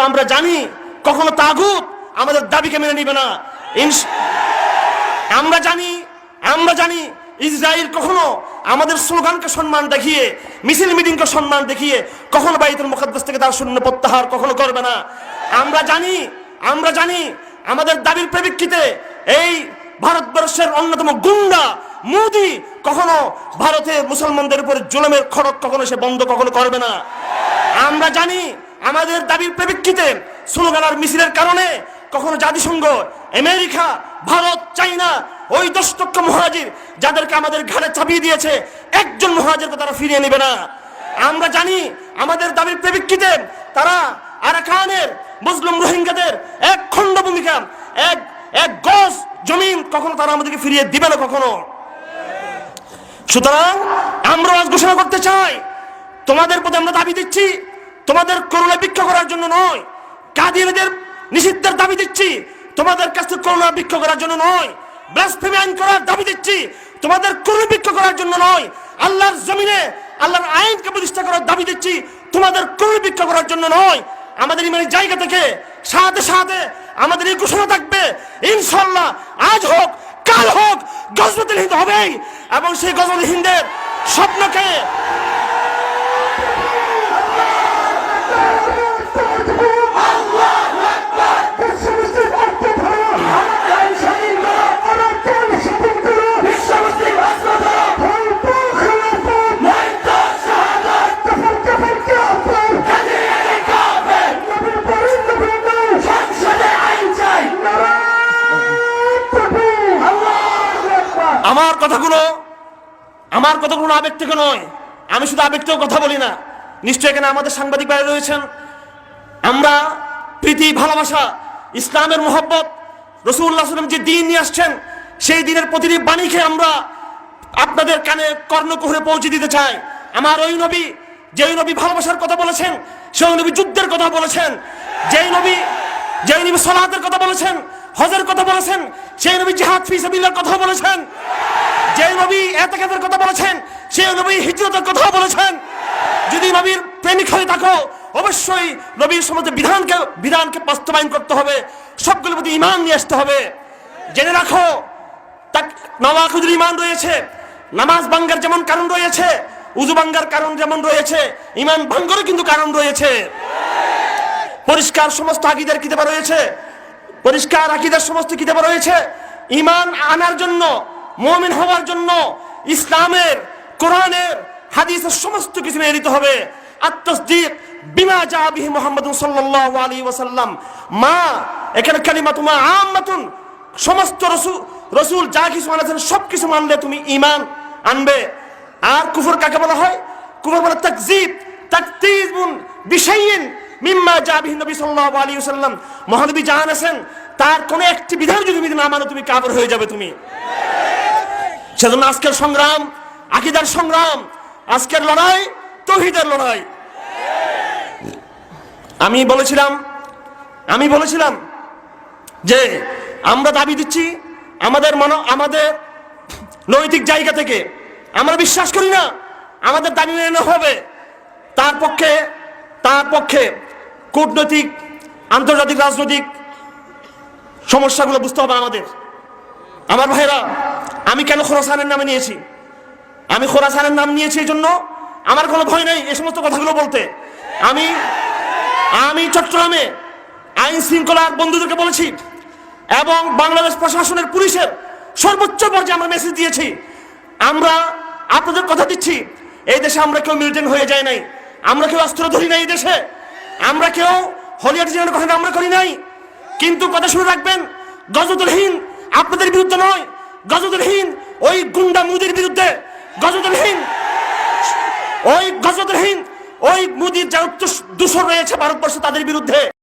আমরা জানি কখনো তাগুত আমাদের দাবিকে মেনে নিবে না। আমরা জানি ইসরায়েল কখনো আমাদের স্লোগানকে সম্মান দেখিয়ে, মিছিল মিটিংকে সম্মান দেখিয়ে কখনো বাইতুল মুকাদ্দাস থেকে তার শূন্য প্রত্যাহার কখনো করবে না। আমরা জানি আমাদের দাবির প্রেক্ষিতে এই ভারতবর্ষের অন্যতম গুন্ডা মোদি কখনো ভারতের মুসলমানদের উপর জুলুমের খড়ক কখনো সে বন্ধ কখনো করবে না। আমরা জানি আমাদের দাবির প্রেক্ষিতে স্লোগান আর মিছিলের কারণে কখনো জাতিসংঘ, আমেরিকা, ভারত, চাইনা ওই 10 লক্ষ মুহাজির যাদেরকে আমাদের ঘাড়ে চাপিয়ে দিয়েছে, একজন মুহাজিরকে তারা ফিরিয়ে নেবে না। আমরা জানি আমাদের দাবির প্রেক্ষিতে তারা আরাকানের মুসলিম রোহিঙ্গাদের এক খণ্ড ভূমিকা, এক গজ জমিন কখনো তারা আমাদেরকে ফিরিয়ে দিবে না কখনো। সুতরাং আমরা আজ ঘোষণা করতে চাই, তোমাদের প্রতি আমরা দাবি দিচ্ছি, তোমাদের করুণা ভিক্ষা করার জন্য নয়, কাদিয়ানীদের নিষিদ্ধের দাবি দিচ্ছি, তোমাদের কাছে করুণা ভিক্ষা করার জন্য নয়, ব্লাসফেমি আইন করার দাবি দিচ্ছি, তোমাদের করুণা ভিক্ষা করার জন্য নয়, আল্লাহর জমিনে আল্লাহর আইনকে প্রতিষ্ঠা করার দাবি দিচ্ছি, তোমাদের করুণা ভিক্ষা করার জন্য নয়। আমাদের ইমানের জায়গা থেকে সাথে সাথে আমাদের এই ঘোষণা থাকবে, ইনশাআল্লাহ আজ হোক কাল হোক গজওয়াতুল হিন্দ হবেই, এবং সেই গজওয়াতুল হিন্দের স্বপ্নকে আমার কথাগুলো আবেগ থেকে নয়, আমি শুধু আবেগ থেকে কথা বলি না। নিশ্চয় এখানে আমাদের সাংবাদিক ভাইরা রয়েছেন। আমরা প্রীতি, ভালোবাসা, ইসলামের মহব্বত, রাসূলুল্লাহ সাল্লাল্লাহু আলাইহি ওয়াসাল্লাম যে দিন নিয়ে আসছেন সেই দিনের প্রতিটি বাণীকে আমরা আপনাদের কানে কর্ণকুহরে পৌঁছে দিতে চাই। আমার ওই নবী, যেই নবী ভালোবাসার কথা বলেছেন, সেই নবী যুদ্ধের কথা বলেছেন, যেই নবী সালাতের কথা বলেছেন, হজের কথা বলেছেন, সেই নবী জিহাদ ফি সাবিলিল্লাহর কথা বলেছেন, যে নবী ইতিকাফের কথা বলেছেন, সেই নবী হিজরতের কথা বলেছেন। যদি নবীর প্রেমিক হয়ে থাকো, অবশ্যই নবীর সমস্ত বিধানকে বাস্তবায়ন করতে হবে, সবগুলোর প্রতি ঈমান নিয়ে আসতে হবে। জেনে রাখো, নওয়াকিদুল ঈমান রয়েছে, নামাজ ভাঙ্গার যেমন কারণ রয়েছে, উযু ভাঙ্গার কারণ যেমন রয়েছে, ঈমান ভঙ্গেরও কিন্তু কারণ রয়েছে। পরিষ্কার সমস্ত আকীদার কিতাব রয়েছে, পরিষ্কার আকীদার সমস্ত কিতাব রয়েছে। ঈমান আনার জন্য, মুমিন হওয়ার জন্য ইসলামের, কোরআনের, হাদিসের সমস্ত কিছু মেনে নিতে হবে। আত-তাসদীক বিমা জা বিহি মুহাম্মাদুন সাল্লাল্লাহু আলাইহি ওয়াসাল্লাম, মা এখানে কালিমাতু মা আম্মাতুন, সমস্ত রাসূল যা কিছু আনেছেন সবকিছু মানলে তুমি ঈমান আনবে। আর কুফর কাকে বলা হয়? কুফর বলে তাকযীব, তাকযীবুন বিশাইইন মিম্মা জা বিহি নবী সাল্লাল্লাহু আলাইহি ওয়াসাল্লাম, মহানবী যা আনেছেন তার কোন একটি বিধান যদি তুমি না মানো তুমি কাফের হয়ে যাবে তুমি। সেজন্য আজকের সংগ্রাম আকীদার সংগ্রাম, আজকের লড়াই তাওহীদের লড়াই। আমি বলেছিলাম যে আমরা দাবি দিচ্ছি আমাদের নৈতিক জায়গা থেকে, আমরা বিশ্বাস করি না আমাদের দাবি মেনে হবে। তার পক্ষে কূটনৈতিক, আন্তর্জাতিক, রাজনৈতিক সমস্যাগুলো বুঝতে হবে আমাদের। আমার ভাইরা, আমি কেন খোরাসানের নামে নিয়েছি? আমি খোরাসানের নাম নিয়েছি এই জন্য আমার কোনো ভয় নেই এই সমস্ত কথাগুলো বলতে। আমি চট্টগ্রামে আইন শৃঙ্খলার বন্ধুদেরকে বলেছি এবং বাংলাদেশ প্রশাসনের, পুলিশের সর্বোচ্চ পর্যায়ে আমরা মেসেজ দিয়েছি। আমরা আপনাদের কথা দিচ্ছি, এই দেশে আমরা কেউ মিলিটেন্ট হয়ে যায় নাই, আমরা কেউ অস্ত্র ধরি নাই, এই দেশে আমরা কেউ হলিয়ার জিনের কথা আমরা করি নাই। কিন্তু কথা শুনে রাখবেন, গজওয়াতুল হিন্দ আপনাদের বিরুদ্ধে নয়, গজওয়াতুল হিন্দ ওই গুন্ডা মুদির বিরুদ্ধে, গজওয়াতুল হিন্দ ওই মুদির যারা দূষণ রয়েছে ভারতবর্ষে তাদের বিরুদ্ধে।